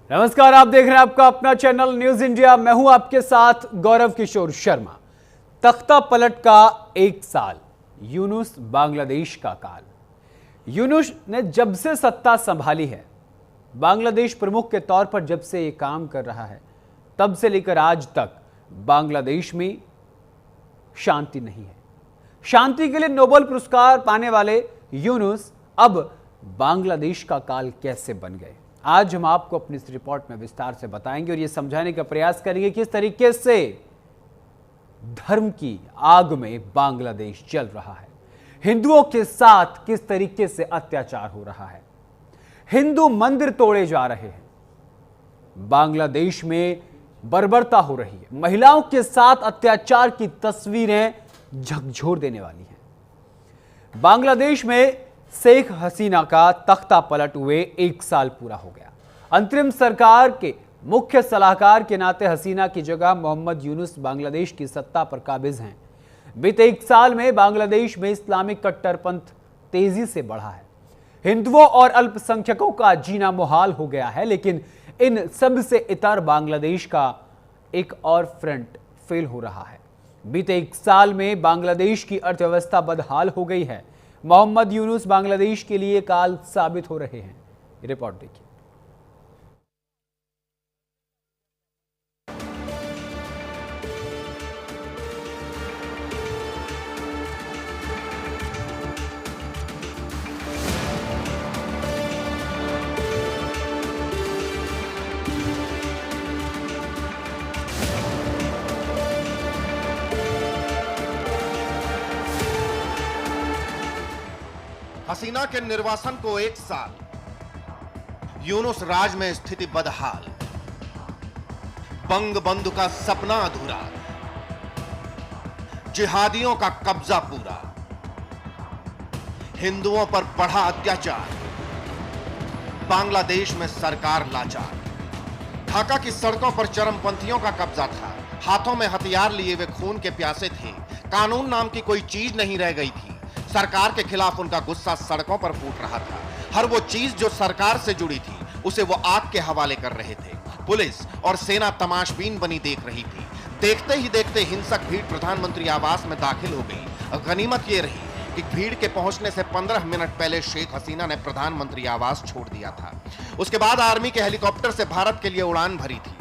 नमस्कार, आप देख रहे हैं आपका अपना चैनल न्यूज इंडिया। मैं हूं आपके साथ गौरव किशोर शर्मा। तख्ता पलट का 1 साल, यूनुस बांग्लादेश का काल। यूनुस ने जब से सत्ता संभाली है, बांग्लादेश प्रमुख के तौर पर जब से ये काम कर रहा है, तब से लेकर आज तक बांग्लादेश में शांति नहीं है। शांति के लिए नोबेल पुरस्कार पाने वाले यूनुस अब बांग्लादेश का काल कैसे बन गए, आज हम आपको अपनी इस रिपोर्ट में विस्तार से बताएंगे और यह समझाने का प्रयास करेंगे किस तरीके से धर्म की आग में बांग्लादेश जल रहा है, हिंदुओं के साथ किस तरीके से अत्याचार हो रहा है, हिंदू मंदिर तोड़े जा रहे हैं, बांग्लादेश में बर्बरता हो रही है, महिलाओं के साथ अत्याचार की तस्वीरें झकझोर देने वाली हैं। बांग्लादेश में शेख हसीना का तख्ता पलट हुए 1 साल पूरा हो गया। अंतरिम सरकार के मुख्य सलाहकार के नाते हसीना की जगह मोहम्मद यूनुस बांग्लादेश की सत्ता पर काबिज हैं। बीते 1 साल में बांग्लादेश में इस्लामिक कट्टरपंथ तेजी से बढ़ा है, हिंदुओं और अल्पसंख्यकों का जीना मुहाल हो गया है। लेकिन इन सब से इतर बांग्लादेश का एक और फ्रंट फेल हो रहा है। बीते 1 साल में बांग्लादेश की अर्थव्यवस्था बदहाल हो गई है। मोहम्मद यूनुस बांग्लादेश के लिए काल साबित हो रहे हैं। रिपोर्ट देखिए। हसीना के निर्वासन को 1 साल, यूनुस राज में स्थिति बदहाल, बंग बंधु का सपना अधूरा, जिहादियों का कब्जा पूरा, हिंदुओं पर बढ़ा अत्याचार, बांग्लादेश में सरकार लाचार। ढाका की सड़कों पर चरमपंथियों का कब्जा था, हाथों में हथियार लिए वे खून के प्यासे थे, कानून नाम की कोई चीज नहीं रह गई थी। सरकार के खिलाफ उनका गुस्सा सड़कों पर फूट रहा था। हर वो चीज जो सरकार से जुड़ी थी उसे वो आग के हवाले कर रहे थे। पुलिस और सेना तमाशबीन बनी देख रही थी। देखते ही देखते हिंसक भीड़ प्रधानमंत्री आवास में दाखिल हो गई। गनीमत ये रही कि भीड़ के पहुंचने से 15 मिनट पहले शेख हसीना ने प्रधानमंत्री आवास छोड़ दिया था। उसके बाद आर्मी के हेलीकॉप्टर से भारत के लिए उड़ान भरी थी।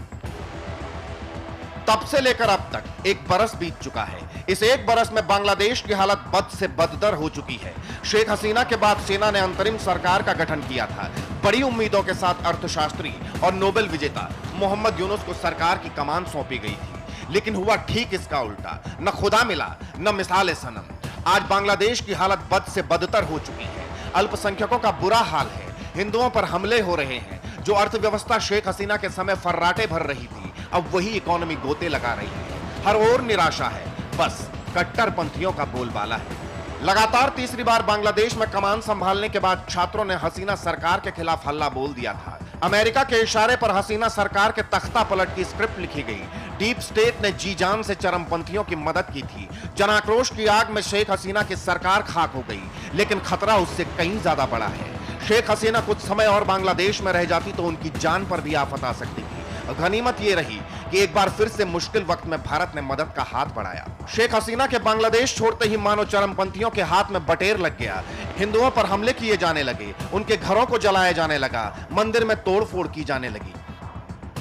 तब से लेकर अब तक 1 बरस बीत चुका है। इस 1 बरस में बांग्लादेश की हालत बद से बदतर हो चुकी है। शेख हसीना के बाद सेना ने अंतरिम सरकार का गठन किया था। बड़ी उम्मीदों के साथ अर्थशास्त्री और नोबेल विजेता मोहम्मद यूनुस को सरकार की कमान सौंपी गई थी, लेकिन हुआ ठीक इसका उल्टा। न खुदा मिला न मिसाल सनम। आज बांग्लादेश की हालत बद से बदतर हो चुकी है। अल्पसंख्यकों का बुरा हाल है, हिंदुओं पर हमले हो रहे हैं। जो अर्थव्यवस्था शेख हसीना के समय फर्राटे भर रही थी, अब वही इकोनॉमी गोते लगा रही है। हर ओर निराशा है, बस कट्टरपंथियों का बोलबाला है। लगातार तीसरी बार बांग्लादेश में कमान संभालने के बाद छात्रों ने हसीना सरकार के खिलाफ हल्ला बोल दिया था। अमेरिका के इशारे पर हसीना सरकार के तख्ता पलट की स्क्रिप्ट लिखी गई। डीप स्टेट ने जी जान से चरमपंथियों की मदद की थी। जनाक्रोश की आग में शेख हसीना की सरकार खाक हो गई, लेकिन खतरा उससे कहीं ज्यादा बड़ा है। शेख हसीना कुछ समय और बांग्लादेश में रह जाती तो उनकी जान पर भी आफत आ सकती थी। गनीमत ये रही कि एक बार फिर से मुश्किल वक्त में भारत ने मदद का हाथ बढ़ाया। शेख हसीना के बांग्लादेश छोड़ते ही मानो चरमपंथियों के हाथ में बटेर लग गया। हिंदुओं पर हमले किए जाने लगे, उनके घरों को जलाया जाने लगा, मंदिर में तोड़फोड़ की जाने लगी।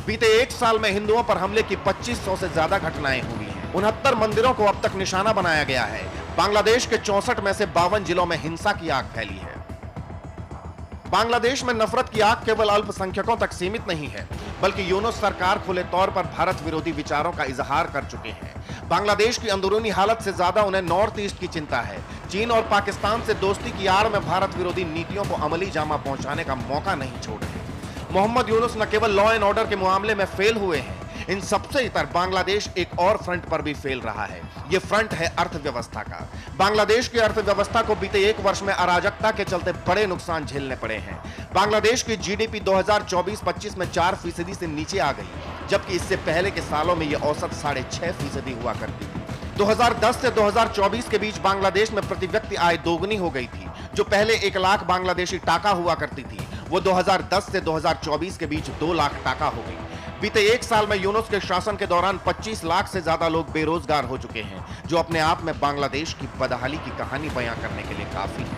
बीते 1 साल में हिंदुओं पर हमले की 2500 से ज्यादा घटनाएं हुई हैं। 69 मंदिरों को अब तक निशाना बनाया गया है। बांग्लादेश के 64 में से 52 जिलों में हिंसा की आग फैली है। बांग्लादेश में नफरत की आग केवल अल्पसंख्यकों तक सीमित नहीं है, बल्कि यूनुस सरकार खुले तौर पर भारत विरोधी विचारों का इजहार कर चुके हैं। बांग्लादेश की अंदरूनी हालत से ज्यादा उन्हें नॉर्थ ईस्ट की चिंता है। चीन और पाकिस्तान से दोस्ती की आड़ में भारत विरोधी नीतियों को अमली जामा पहुंचाने का मौका नहीं छोड़ रहे। मोहम्मद यूनुस न केवल लॉ एंड ऑर्डर के मामले में फेल हुए हैं, इन सबसे इतर बांग्लादेश एक और फ्रंट पर भी फेल रहा है। यह फ्रंट है अर्थव्यवस्था का। बांग्लादेश की अर्थव्यवस्था को बीते 1 वर्ष में अराजकता के चलते बड़े नुकसान झेलने पड़े हैं। बांग्लादेश की जीडीपी 2024-25 में 4% से नीचे आ गई, जबकि इससे पहले के सालों में यह औसत 6.5% हुआ करती थी। 2010 से 2024 के बीच बांग्लादेश में प्रति व्यक्ति आय दोगुनी हो गई थी। जो पहले 1 लाख बांग्लादेशी टाका हुआ करती थी, वो 2010 से 2024 के बीच 2 लाख टाका हो गई। बीते 1 साल में यूनुस के शासन के दौरान 25 लाख से ज्यादा लोग बेरोजगार हो चुके हैं, जो अपने आप में बांग्लादेश की बदहाली की कहानी बयां करने के लिए काफी है।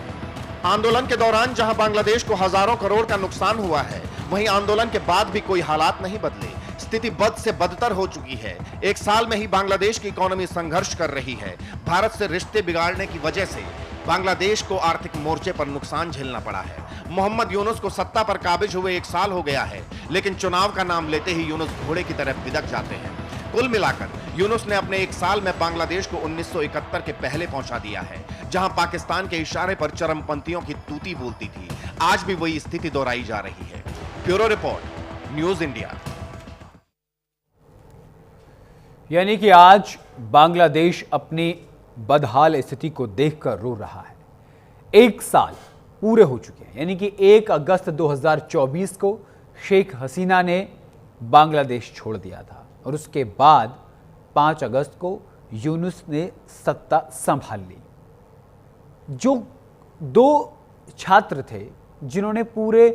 आंदोलन के दौरान जहां बांग्लादेश को हजारों करोड़ का नुकसान हुआ है, वहीं आंदोलन के बाद भी कोई हालात नहीं बदले। स्थिति बद से बदतर हो चुकी है। 1 साल में ही बांग्लादेश की इकोनॉमी संघर्ष कर रही है। भारत से रिश्ते बिगाड़ने की वजह से बांग्लादेश को आर्थिक मोर्चे पर नुकसान झेलना पड़ा है। मोहम्मद यूनुस को सत्ता पर काबिज हुए 1 साल हो गया है, लेकिन चुनाव का नाम लेते ही यूनुस घोड़े की तरह बिदक जाते हैं। कुल मिलाकर यूनुस ने अपने 1 साल में बांग्लादेश को 1971 के पहले पहुंचा दिया है, जहां पाकिस्तान के इशारे पर चरमपंथियों की तूती बोलती थी। आज भी वही स्थिति दोहराई जा रही है। Bureau report, news India. यानी कि आज बांग्लादेश अपनी बदहाल स्थिति को देखकर रो रहा है। 1 साल पूरे हो चुके हैं, यानी कि 1 अगस्त 2024 को शेख हसीना ने बांग्लादेश छोड़ दिया था और उसके बाद 5 अगस्त को यूनुस ने सत्ता संभाल ली। जो 2 छात्र थे जिन्होंने पूरे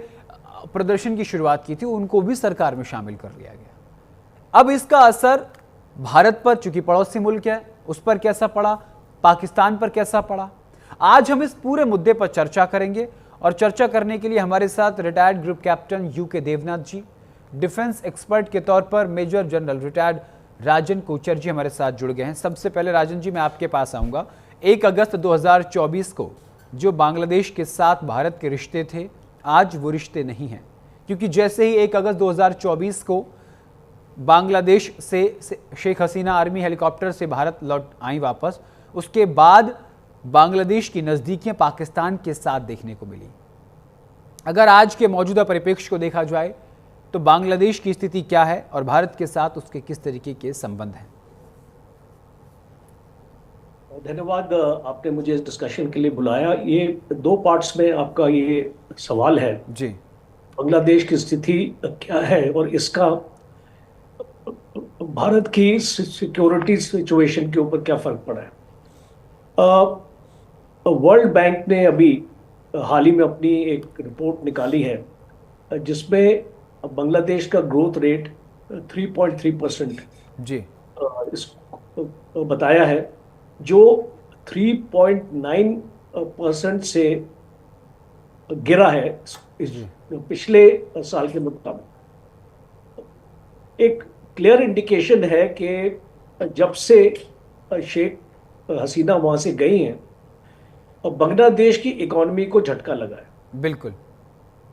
प्रदर्शन की शुरुआत की थी, उनको भी सरकार में शामिल कर लिया गया। अब इसका असर भारत पर, चूंकि पड़ोसी मुल्क है, उस पर कैसा पड़ा, पाकिस्तान पर कैसा पड़ा, आज हम इस पूरे मुद्दे पर चर्चा करेंगे। और चर्चा करने के लिए हमारे साथ retired group captain UK Devnath ji, defence expert के तौर पर major general retired Rajan Kochhar ji हमारे साथ जुड़ गए हैं। सबसे पहले राजन जी, मैं आपके पास आऊँगा। 1 अगस्त 2024 को जो बांग्लादेश के साथ भारत के रिश्ते थे, आज वो रिश्ते नहीं हैं, क्योंकि जैसे ही 1 अगस्त 2024 को बांग्लादेश से शेख हसीना आर्मी हेलीकॉप्टर से भारत लौट आई वापस, उसके बाद बांग्लादेश की नज़दीकियां पाकिस्तान के साथ देखने को मिली। अगर आज के मौजूदा परिप्रेक्ष्य को देखा जाए तो बांग्लादेश की स्थिति क्या है और भारत के साथ उसके किस तरीके के संबंध हैं? धन्यवाद, आपने मुझे इस डिस्कशन के लिए बुलाया। ये 2 पार्ट्स में आपका ये सवाल है जी। बांग्लादेश की स्थिति क्या है और इसका भारत की सिक्योरिटी सिचुएशन के ऊपर क्या फर्क पड़ा है। वर्ल्ड बैंक ने अभी हाल ही में अपनी एक रिपोर्ट निकाली है, जिसमें बांग्लादेश का ग्रोथ रेट 3.3% जी बताया है, जो 3.9% से गिरा है इस पिछले साल के मुताबिक। एक क्लियर इंडिकेशन है कि जब से शेख हसीना वहां से गई हैं, बांग्लादेश की इकोनॉमी को झटका लगा है। बिल्कुल।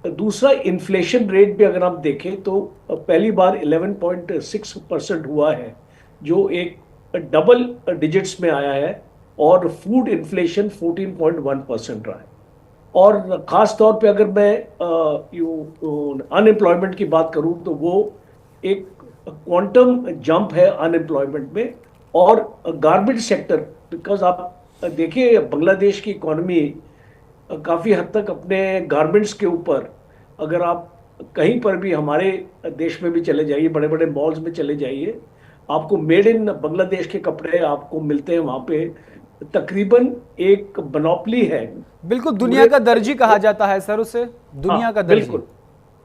दूसरा, इन्फ्लेशन रेट भी अगर आप देखें तो पहली बार 11.6% हुआ है, जो एक डबल डिजिट्स में आया है, और फूड इन्फ्लेशन 14.1% रहा है। और ख़ास तौर पे अगर मैं अनएम्प्लॉयमेंट की बात करूं तो वो एक क्वांटम जंप है अनएम्प्लॉयमेंट में। और गारमेंट सेक्टर, बिकॉज आप देखिए बांग्लादेश की इकोनॉमी काफ़ी हद तक अपने गारमेंट्स के ऊपर, अगर आप कहीं पर भी हमारे देश में भी चले जाइए, बड़े बड़े मॉल्स में चले जाइए, आपको मेड इन बांग्लादेश के कपड़े आपको मिलते हैं। वहाँ पे तकरीबन एक मोनोपोली है। बिल्कुल, दुनिया का दर्जी कहा जाता है सर उसे, दुनिया का दर्जी। बिल्कुल।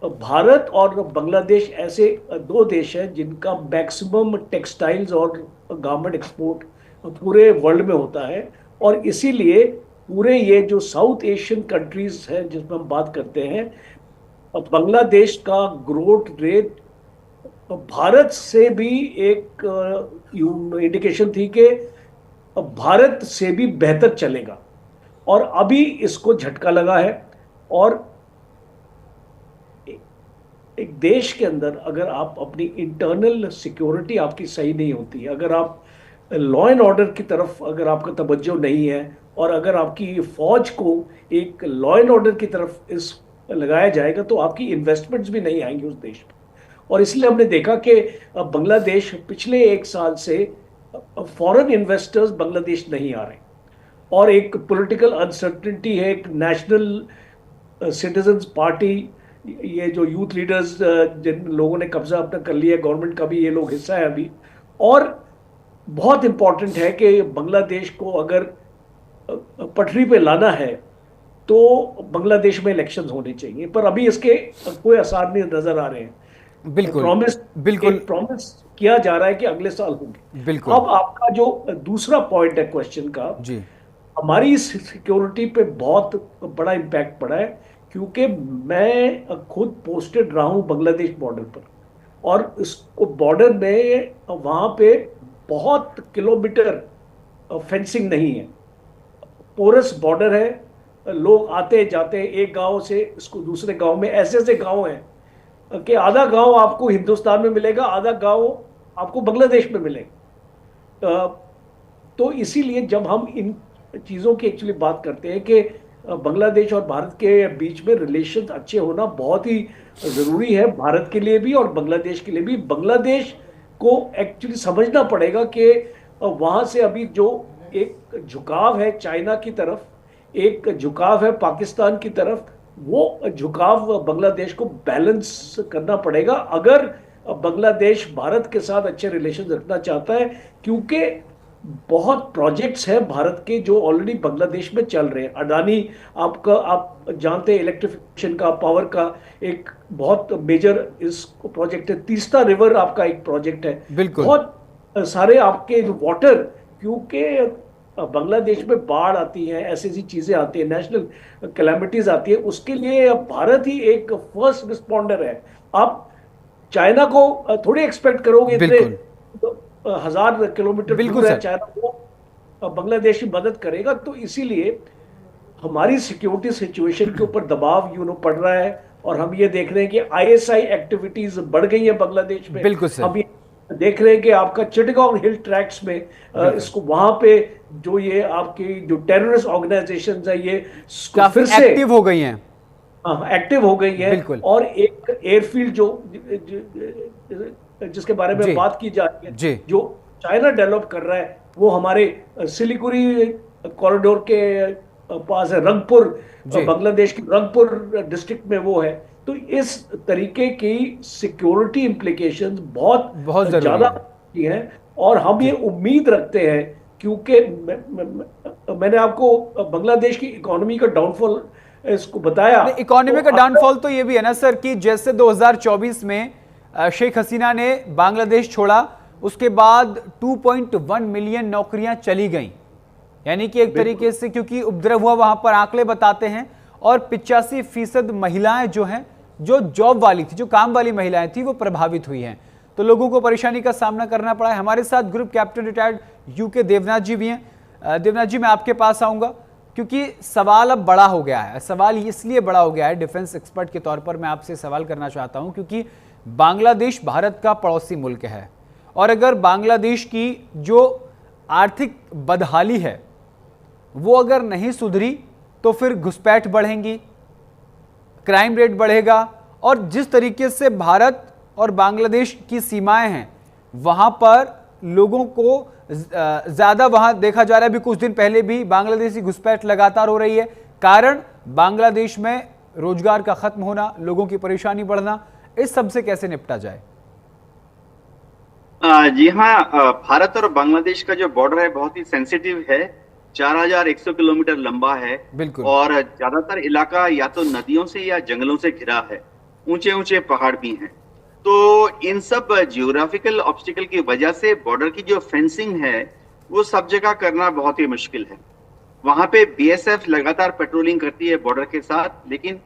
भारत और बांग्लादेश ऐसे 2 देश हैं जिनका मैक्सिमम टेक्सटाइल्स और गारमेंट एक्सपोर्ट पूरे वर्ल्ड में होता है। और इसीलिए पूरे ये जो साउथ एशियन कंट्रीज हैं जिसमें हम बात करते हैं, बांग्लादेश का ग्रोथ रेट भारत से भी एक इंडिकेशन थी कि भारत से भी बेहतर चलेगा, और अभी इसको झटका लगा है। और एक देश के अंदर अगर आप अपनी इंटरनल सिक्योरिटी आपकी सही नहीं होती है, अगर आप लॉ एंड ऑर्डर की तरफ अगर आपका तवज्जो नहीं है, और अगर आपकी फौज को एक लॉ एंड ऑर्डर की तरफ इस लगाया जाएगा, तो आपकी इन्वेस्टमेंट्स भी नहीं आएंगी उस देश में। और इसलिए हमने देखा कि बांग्लादेश पिछले 1 साल से फॉरेन इन्वेस्टर्स बांग्लादेश नहीं आ रहे, और एक पॉलिटिकल अनसर्टेनिटी है। एक नेशनल सिटीजन्स पार्टी, ये जो यूथ लीडर्स जिन लोगों ने कब्जा अपना कर लिया, गवर्नमेंट का भी ये लोग हिस्सा है अभी। और बहुत इंपॉर्टेंट है कि बांग्लादेश को अगर पटरी पे लाना है तो बांग्लादेश में इलेक्शंस होने चाहिए, पर अभी इसके कोई आसार नहीं नजर आ रहे हैं। बिल्कुल बिल्कुल प्रॉमिस किया जा रहा है कि अगले साल होंगे। बिल्कुल। अब आपका जो दूसरा पॉइंट है क्वेश्चन का, जी हमारी सिक्योरिटी पे बहुत बड़ा इम्पैक्ट पड़ा है, क्योंकि मैं खुद पोस्टेड रहा हूं बांग्लादेश बॉर्डर पर, और इसको बॉर्डर में वहां पे बहुत किलोमीटर फेंसिंग नहीं है, पोरस बॉर्डर है, लोग आते जाते हैं एक गांव से इसको दूसरे गांव में। ऐसे ऐसे गांव हैं कि आधा गांव आपको हिंदुस्तान में मिलेगा, आधा गांव आपको बांग्लादेश में मिलेगा। तो इसीलिए जब हम इन चीज़ों की एक्चुअली बात करते हैं कि बांग्लादेश और भारत के बीच में रिलेशन अच्छे होना बहुत ही ज़रूरी है, भारत के लिए भी और बांग्लादेश के लिए भी। बांग्लादेश को एक्चुअली समझना पड़ेगा कि वहाँ से अभी जो एक झुकाव है चाइना की तरफ, एक झुकाव है पाकिस्तान की तरफ, वो झुकाव बांग्लादेश को बैलेंस करना पड़ेगा अगर बांग्लादेश भारत के साथ अच्छे रिलेशन रखना चाहता है, क्योंकि बहुत प्रोजेक्ट्स हैं भारत के जो ऑलरेडी बांग्लादेश में चल रहे हैं। अडानी आपका, आप जानते हैं, इलेक्ट्रिफिकेशन का, पावर का एक बहुत मेजर इस प्रोजेक्ट है। तीस्ता रिवर आपका एक प्रोजेक्ट है। बिल्कुल। बहुत सारे आपके जो वाटर, क्योंकि बांग्लादेश में बाढ़ आती है, ऐसी ऐसी चीजें आती है, नेशनल कैलेमिटीज आती है, उसके लिए भारत ही एक फर्स्ट रिस्पॉन्डर है। आप चाइना को थोड़ी एक्सपेक्ट करोगे, इतने 1000 किलोमीटर दूर है चाइना, वो बांग्लादेश की मदद करेगा। तो इसीलिए हमारी सिक्योरिटी सिचुएशन के ऊपर दबाव पड़ रहा है, और हम ये देख रहे हैं कि ISI एक्टिविटीज बढ़ गई है बांग्लादेश में। बिल्कुल सर। हम ये देख रहे हैं कि आपका चिटगांव हिल ट्रैक्स में इसको वहां पे जो ये आपकी जो टेररिस्ट ऑर्गेनाइजेशन है ये फिर से एक्टिव हो गई हैं। एक्टिव हो गई है। बिल्कुल। और एक एयरफील्ड जो जिसके बारे में बात की जा रही है, जो चाइना डेवलप कर रहा है, वो हमारे सिलीगुड़ी कॉरिडोर के पास है, रंगपुर, बांग्लादेश की रंगपुर डिस्ट्रिक्ट में वो है। तो इस तरीके की सिक्योरिटी इंप्लीकेशंस बहुत ज्यादा हैं, और हम ये उम्मीद रखते हैं, क्योंकि मैंने आपको बांग्लादेश की इकोनॉमी का डाउनफॉल इसको बताया। इकोनॉमी का डाउनफॉल तो ये भी है ना सर कि जैसे 2024 में शेख हसीना ने बांग्लादेश छोड़ा, उसके बाद 2.1 मिलियन नौकरियां चली गईं, यानी कि एक तरीके से, क्योंकि उपद्रव हुआ वहां पर आंकड़े बताते हैं, और 85% महिलाएं जो हैं, जो जॉब वाली थी, जो काम वाली महिलाएं थी, वो प्रभावित हुई हैं। तो लोगों को परेशानी का सामना करना पड़ा है। हमारे साथ group captain retired UK Devnath ji भी हैं। देवनाथ जी, मैं आपके पास आऊंगा क्योंकि सवाल अब बड़ा हो गया है। सवाल इसलिए बड़ा हो गया है, डिफेंस एक्सपर्ट के तौर पर मैं आपसे सवाल करना चाहता हूं, क्योंकि बांग्लादेश भारत का पड़ोसी मुल्क है, और अगर बांग्लादेश की जो आर्थिक बदहाली है वो अगर नहीं सुधरी तो फिर घुसपैठ बढ़ेंगी, क्राइम रेट बढ़ेगा, और जिस तरीके से भारत और बांग्लादेश की सीमाएं हैं वहां पर लोगों को ज्यादा वहां देखा जा रहा है। अभी कुछ दिन पहले भी बांग्लादेशी घुसपैठ लगातार हो रही है, कारण बांग्लादेश में रोजगार का खत्म होना, लोगों की परेशानी बढ़ना। इस सब से कैसे निपटा जाए? जी हाँ, भारत और बांग्लादेश का जो बॉर्डर है बहुत ही सेंसिटिव है, 4100 किलोमीटर लंबा है। बिल्कुल। और ज्यादातर इलाका या तो नदियों से या जंगलों से घिरा है, ऊंचे ऊंचे पहाड़ भी हैं। तो इन सब जियोग्राफिकल ऑब्स्टिकल की वजह से बॉर्डर की जो फेंसिंग है वो सब जगह करना बहुत ही मुश्किल है। वहां पे BSF लगातार पेट्रोलिंग करती है बॉर्डर के साथ, लेकिन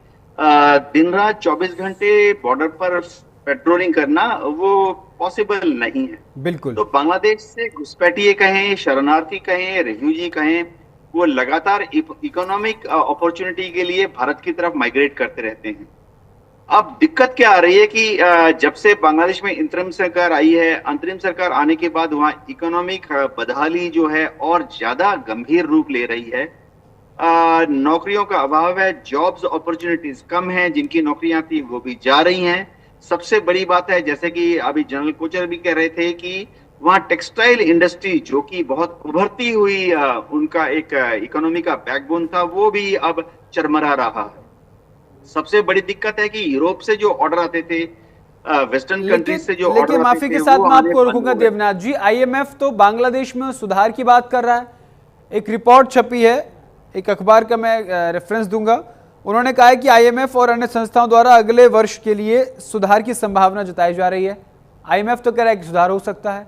दिन रात 24 घंटे बॉर्डर पर पेट्रोलिंग करना वो पॉसिबल नहीं है। बिल्कुल। तो बांग्लादेश से घुसपैठिए कहें, शरणार्थी कहें, रेफ्यूजी कहें, वो लगातार इकोनॉमिक अपॉर्चुनिटी के लिए भारत की तरफ माइग्रेट करते रहते हैं। अब दिक्कत क्या आ रही है कि जब से बांग्लादेश में इंतरिम सरकार आई है, अंतरिम सरकार आने के बाद वहां इकोनॉमिक बदहाली जो है और ज्यादा गंभीर रूप ले रही है। नौकरियों का अभाव है, जॉब्स अपॉर्चुनिटीज कम है, जिनकी नौकरियां थी वो भी जा रही हैं। सबसे बड़ी बात है, जैसे कि अभी जनरल कोचर भी कह रहे थे, कि वहाँ टेक्सटाइल इंडस्ट्री जो कि बहुत उभरती हुई उनका एक इकोनॉमी का बैकबोन था, वो भी अब चरमरा रहा है। सबसे बड़ी दिक्कत है कि यूरोप से जो ऑर्डर आते थे, वेस्टर्न कंट्रीज से जो ऑर्डर आते थे, माफी के साथ मैं आपको रोकूंगा देवनाथ जी, IMF तो बांग्लादेश में सुधार की बात कर रहा है। एक रिपोर्ट छपी है एक अखबार का मैं रेफरेंस दूंगा। उन्होंने कहा है कि आईएमएफ और अन्य संस्थाओं द्वारा अगले वर्ष के लिए सुधार की संभावना जताई जा रही है। आईएमएफ तो कह रहा है कि सुधार हो सकता है,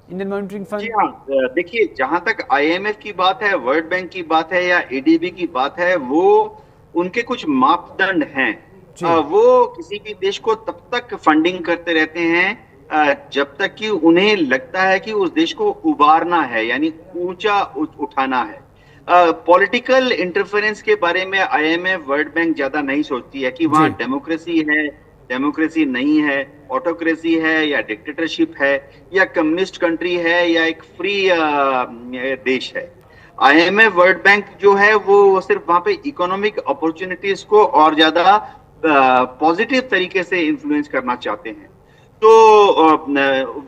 इंडियन मॉनिटरिंग फंड। जी हाँ, देखिए जहां तक आईएमएफ की बात है, वर्ल्ड बैंक की बात है या एडीबी की बात है, वो उनके कुछ मापदंड हैं। वो किसी भी देश को तब तक फंडिंग करते रहते हैं जब तक कि उन्हें लगता है कि उस देश को उबारना है, यानी ऊंचा उठाना है। पॉलिटिकल इंटरफेरेंस के बारे में आईएमएफ, वर्ल्ड बैंक ज्यादा नहीं सोचती है कि वहां डेमोक्रेसी है, डेमोक्रेसी नहीं है, ऑटोक्रेसी है या डिक्टेटरशिप है या कम्युनिस्ट कंट्री है या एक फ्री देश है। आईएमएफ, वर्ल्ड बैंक जो है वो सिर्फ वहां पे इकोनॉमिक अपॉर्चुनिटीज को और ज्यादा पॉजिटिव तरीके से इन्फ्लुएंस करना चाहते हैं। तो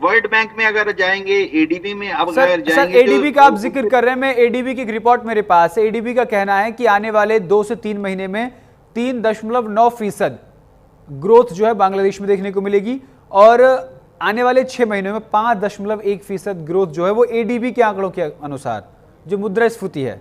वर्ल्ड बैंक में अगर जाएंगे, एडीबी में अब अगर जाएंगे, एडीबी का आप जिक्र कर रहे हैं, मैं एडीबी की एक रिपोर्ट मेरे पास है। एडीबी का कहना है कि आने वाले 2 से 3 महीने में 3.9% ग्रोथ जो है बांग्लादेश में देखने को मिलेगी और आने वाले 6 महीनों में 5.1% ग्रोथ जो है वो एडीबी के आंकड़ों के अनुसार, जो मुद्रास्फीति है।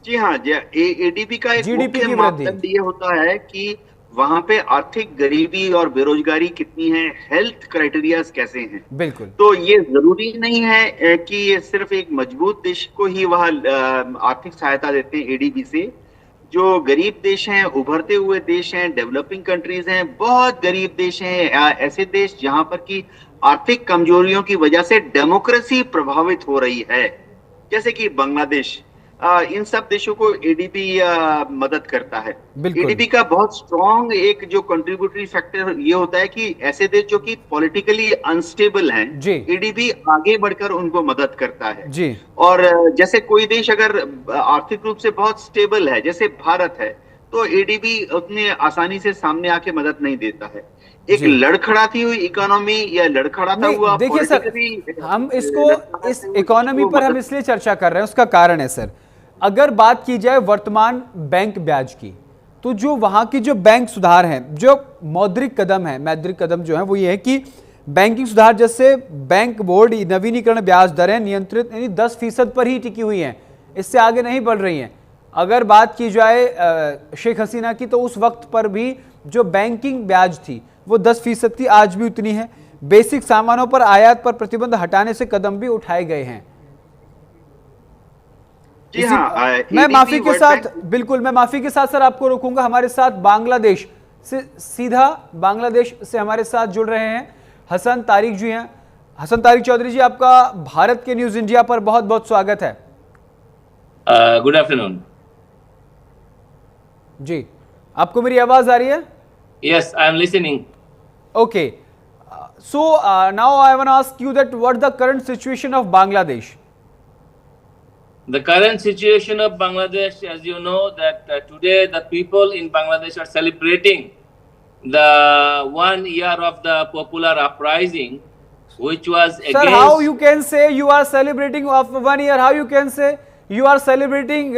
जी हाँ, एडीबी का एक मुख्य मापदंड ये होता है कि वहां पे आर्थिक गरीबी और बेरोजगारी कितनी है, हेल्थ क्राइटेरियाज कैसे हैं। बिल्कुल। तो ये जरूरी नहीं है कि ये सिर्फ एक मजबूत देश को ही वहां आर्थिक सहायता देते हैं एडीबी से। जो गरीब देश हैं, उभरते हुए देश हैं, डेवलपिंग कंट्रीज हैं, बहुत गरीब देश हैं, ऐसे देश जहां पर की आर्थिक कमजोरियों की वजह से डेमोक्रेसी प्रभावित हो रही है, जैसे कि बांग्लादेश, इन सब देशों को एडीबी मदद करता है। एडीबी का बहुत स्ट्रॉन्ग एक जो कंट्रीब्यूटरी फैक्टर ये होता है कि ऐसे देश जो कि पॉलिटिकली अनस्टेबल हैं, एडीबी आगे बढ़कर उनको मदद करता है जी। और जैसे कोई देश अगर आर्थिक रूप से बहुत स्टेबल है, जैसे भारत है, तो एडीबी उतने आसानी से सामने आके मदद नहीं देता है। एक लड़खड़ाती हुई इकोनॉमी या लड़खड़ाता हुआ, देखिए सर, हम इसको इस इकोनॉमी पर हम इसलिए चर्चा कर रहे हैं, उसका कारण है सर, अगर बात की जाए वर्तमान बैंक ब्याज की, तो जो वहां की जो बैंक सुधार हैं, जो मौद्रिक कदम जो है वो ये है कि बैंकिंग सुधार, जैसे बैंक बोर्ड नवीनीकरण ब्याज दरें नियंत्रित यानी 10% पर ही टिकी हुई हैं, इससे आगे नहीं बढ़ रही हैं। अगर बात की जाए शेख हसीना की, तो उस वक्त पर भी जो बैंकिंग ब्याज थी वो 10% थी, आज भी उतनी है। बेसिक सामानों पर आयात पर प्रतिबंध हटाने से कदम भी उठाए गए हैं। जी हाँ, मैं माफी के साथ, बिल्कुल मैं माफी के साथ सर आपको रोकूंगा। हमारे साथ बांग्लादेश से हमारे साथ जुड़ रहे हैं हसन तारिक जी हैं। हसन तारिक चौधरी जी, आपका भारत के न्यूज इंडिया पर बहुत बहुत स्वागत है। गुड आफ्टरनून जी, आपको मेरी आवाज आ रही है? Yes, I am listening. Okay, so now I want to ask you that what the current situation of Bangladesh? The current situation of Bangladesh, as you know, that today the people in Bangladesh are celebrating the 1 year of the popular uprising, which was against... Sir, how you can say you are celebrating of 1 year? How you can say you are celebrating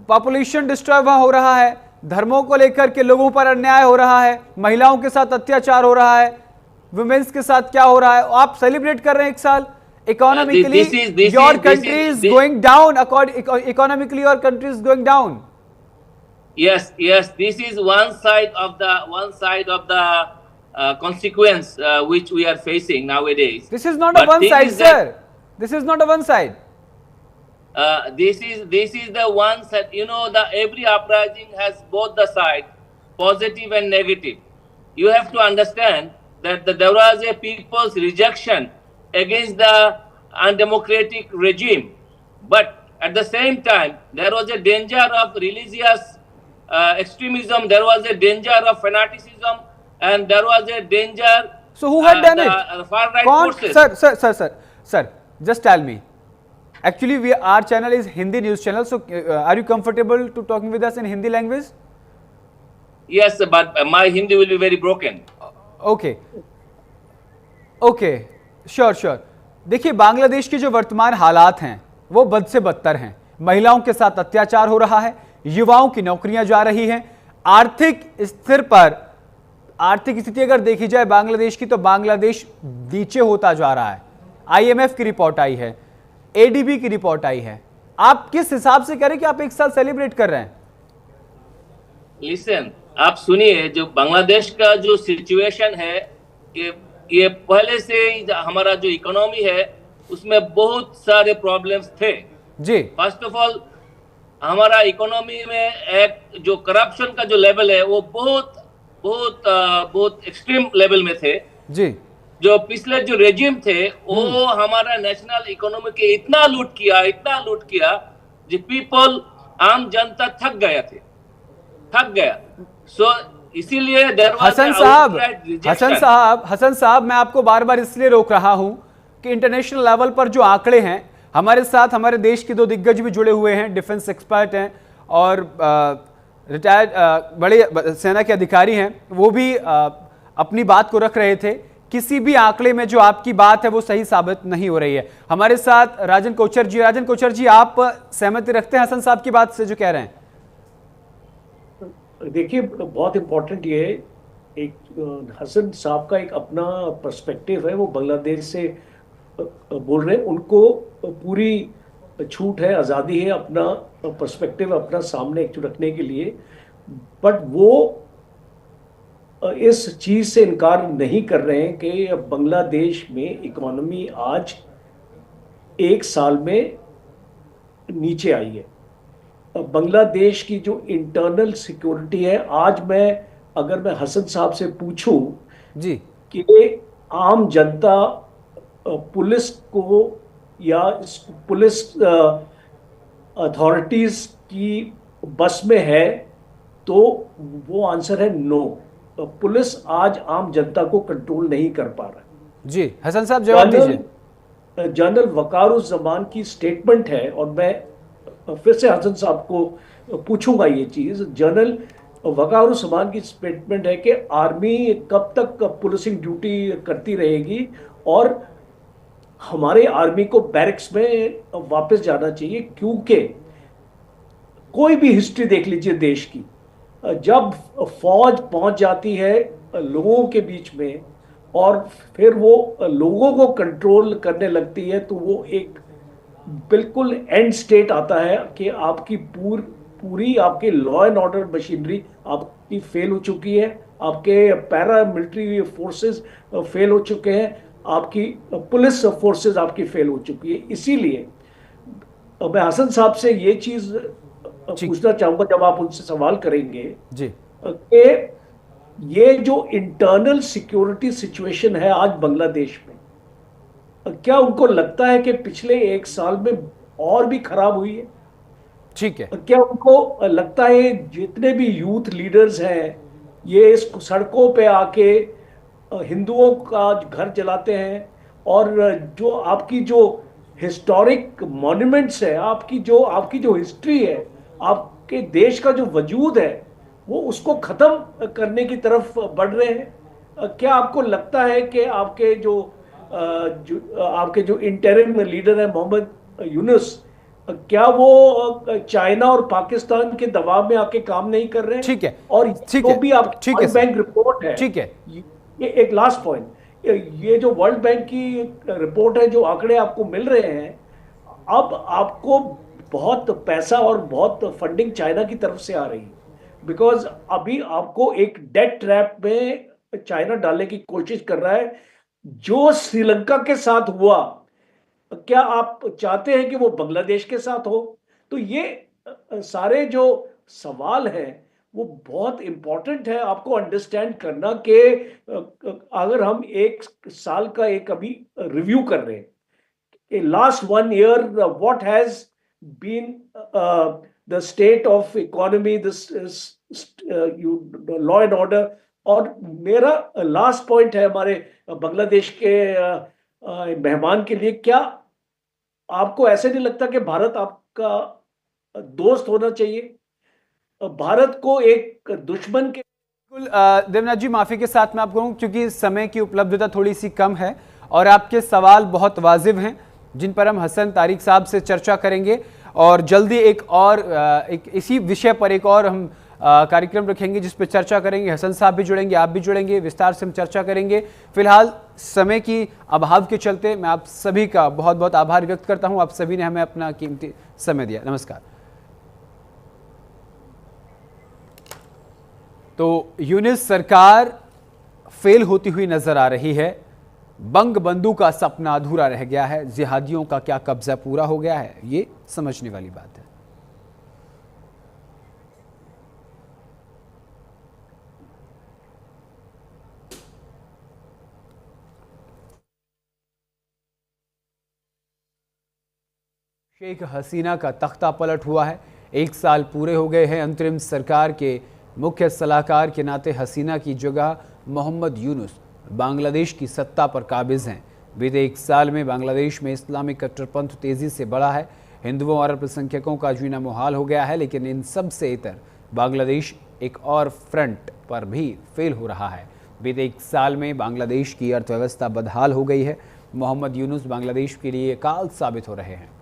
population destroy वहाँ हो रहा है, धर्मों को लेकर के लोगों पर अन्याय हो रहा है, महिलाओं के साथ अत्याचार हो रहा है, वुमेन्स के साथ क्या हो रहा है, आप सेलिब्रेट कर रहे हैं एक साल? Economically, your country is going down. Economically, your country is going down. Yes, this is one side of the consequence which we are facing nowadays. This is not a one side, sir. This is not a one side. This is the one side. You know, every uprising has both the side, positive and negative. You have to understand that there was a people's rejection against the undemocratic regime, but at the same time there was a danger of religious extremism, there was a danger of fanaticism, and there was a danger. So who had done it? Far right forces. Sir, just tell me. Actually, our channel is Hindi news channel, so are you comfortable to talking with us in Hindi language? Yes, but my Hindi will be very broken. Okay. Sure. देखिए, बांग्लादेश के जो वर्तमान हालात हैं वो बद से बदतर हैं। महिलाओं के साथ अत्याचार हो रहा है, युवाओं की नौकरियां जा रही हैं, आर्थिक स्थिति अगर देखी जाए बांग्लादेश की, तो बांग्लादेश नीचे होता जा रहा है। आईएमएफ की रिपोर्ट आई है, एडीबी की रिपोर्ट आई है। आप किस हिसाब से करें कि आप 1 साल सेलिब्रेट कर रहे हैं? लिसन, आप सुनिए, जो बांग्लादेश का जो सिचुएशन है, ये पहले से ही हमारा जो इकोनॉमी है उसमें बहुत सारे प्रॉब्लम्स थे जी। फर्स्ट ऑफ ऑल, हमारा इकोनॉमी में एक जो करप्शन का जो लेवल है वो बहुत बहुत बहुत एक्सट्रीम लेवल में थे जी। जो पिछले जो रेजिम थे वो हमारा नेशनल इकोनॉमी के इतना लूट किया जो पीपल, आम जनता थक गया। सो इसीलिए हसन साहब मैं आपको बार बार इसलिए रोक रहा हूं कि इंटरनेशनल लेवल पर जो आंकड़े हैं, हमारे साथ हमारे देश के 2 दिग्गज भी जुड़े हुए हैं, डिफेंस एक्सपर्ट हैं और रिटायर्ड बड़े सेना के अधिकारी हैं, वो भी अपनी बात को रख रहे थे। किसी भी आंकड़े में जो आपकी बात है वो सही साबित नहीं हो रही है। हमारे साथ राजन कोचर जी, आप सहमति रखते हैं हसन साहब की बात से जो कह रहे हैं? देखिए, बहुत इंपॉर्टेंट ये है, एक हसन साहब का एक अपना पर्सपेक्टिव है, वो बांग्लादेश से बोल रहे हैं, उनको पूरी छूट है, आज़ादी है अपना पर्सपेक्टिव अपना सामने रखने के लिए, बट वो इस चीज़ से इनकार नहीं कर रहे हैं कि बांग्लादेश में इकोनॉमी आज 1 साल में नीचे आई है। बांग्लादेश की जो इंटरनल सिक्योरिटी है, आज अगर मैं हसन साहब से पूछूं जी कि आम जनता पुलिस को या पुलिस अथॉरिटीज की बस में है, तो वो आंसर है नो। पुलिस आज आम जनता को कंट्रोल नहीं कर पा रहा है। जी हसन साहब जवाब दीजिए। जनरल वकारुज़्ज़मान की स्टेटमेंट है, और मैं फिर से हसन साहब को पूछूंगा ये चीज। जनरल वकारुज़्ज़मान की स्टेटमेंट है कि आर्मी कब तक पुलिसिंग ड्यूटी करती रहेगी और हमारे आर्मी को बैरक्स में वापस जाना चाहिए, क्योंकि कोई भी हिस्ट्री देख लीजिए देश की, जब फौज पहुंच जाती है लोगों के बीच में और फिर वो लोगों को कंट्रोल करने लगती है, तो वो एक बिल्कुल एंड स्टेट आता है कि आपकी पूरी आपके लॉ एंड ऑर्डर मशीनरी आपकी फेल हो चुकी है, आपके पैरा मिलिट्री फोर्सेस फेल हो चुके हैं, आपकी पुलिस फोर्सेस आपकी फेल हो चुकी है। इसीलिए मैं हसन साहब से ये चीज पूछना चाहूंगा जब आप उनसे सवाल करेंगे जी कि ये जो इंटरनल सिक्योरिटी सिचुएशन है आज बांग्लादेश में, क्या उनको लगता है कि पिछले 1 साल में और भी खराब हुई है? ठीक है। क्या उनको लगता है जितने भी यूथ लीडर्स हैं ये इस सड़कों पे आके हिंदुओं का घर जलाते हैं, और जो आपकी जो हिस्टोरिक मॉन्यूमेंट्स है, आपकी जो हिस्ट्री है, आपके देश का जो वजूद है, वो उसको खत्म करने की तरफ बढ़ रहे हैं? क्या आपको लगता है कि आपके जो इंटरिम लीडर है मोहम्मद यूनुस, क्या वो चाइना और पाकिस्तान के दबाव में आके काम नहीं कर रहे हैं? ठीक है। और ठीक जो है। भी आपकी वर्ल्ड बैंक रिपोर्ट है, ठीक है, ये एक लास्ट पॉइंट, ये जो वर्ल्ड बैंक की रिपोर्ट है, जो आंकड़े आपको मिल रहे हैं, अब आपको बहुत पैसा और बहुत फंडिंग चाइना की तरफ से आ रही है, बिकॉज अभी आपको एक डेट ट्रैप में चाइना डालने की कोशिश कर रहा है। जो श्रीलंका के साथ हुआ, क्या आप चाहते हैं कि वो बांग्लादेश के साथ हो? तो ये सारे जो सवाल हैं वो बहुत इंपॉर्टेंट है आपको अंडरस्टैंड करना कि अगर हम 1 साल का एक अभी रिव्यू कर रहे हैं, last 1 year what has been the state of economy, law and order. और मेरा लास्ट पॉइंट है हमारे बांग्लादेश के मेहमान के लिए, क्या आपको ऐसे नहीं लगता कि भारत आपका दोस्त होना चाहिए? भारत को एक दुश्मन के बिल्कुल देवनाथ जी, माफी के साथ मैं आपको कहूं क्योंकि समय की उपलब्धता थोड़ी सी कम है और आपके सवाल बहुत वाजिब हैं जिन पर हम हसन तारिक साहब से चर्चा करेंगे, और जल्दी एक इसी विषय पर एक और हम कार्यक्रम रखेंगे जिस पर चर्चा करेंगे। हसन साहब भी जुड़ेंगे, आप भी जुड़ेंगे, विस्तार से हम चर्चा करेंगे। फिलहाल समय की अभाव के चलते मैं आप सभी का बहुत बहुत आभार व्यक्त करता हूं। आप सभी ने हमें अपना कीमती समय दिया। नमस्कार। तो यूनुस सरकार फेल होती हुई नजर आ रही है। बंग बंधु का सपना अधूरा रह गया है। जिहादियों का क्या कब्जा पूरा हो गया है, ये समझने वाली बात है। शेख हसीना का तख्ता पलट हुआ है। 1 साल पूरे हो गए हैं। अंतरिम सरकार के मुख्य सलाहकार के नाते हसीना की जगह मोहम्मद यूनुस बांग्लादेश की सत्ता पर काबिज हैं। बीते 1 साल में बांग्लादेश में इस्लामिक कट्टरपंथ तेजी से बढ़ा है। हिंदुओं और अल्पसंख्यकों का जीना मुहाल हो गया है। लेकिन इन सब से इतर बांग्लादेश एक और फ्रंट पर भी फेल हो रहा है। बीते 1 साल में बांग्लादेश की अर्थव्यवस्था बदहाल हो गई है। मोहम्मद यूनुस बांग्लादेश के लिए काल साबित हो रहे हैं।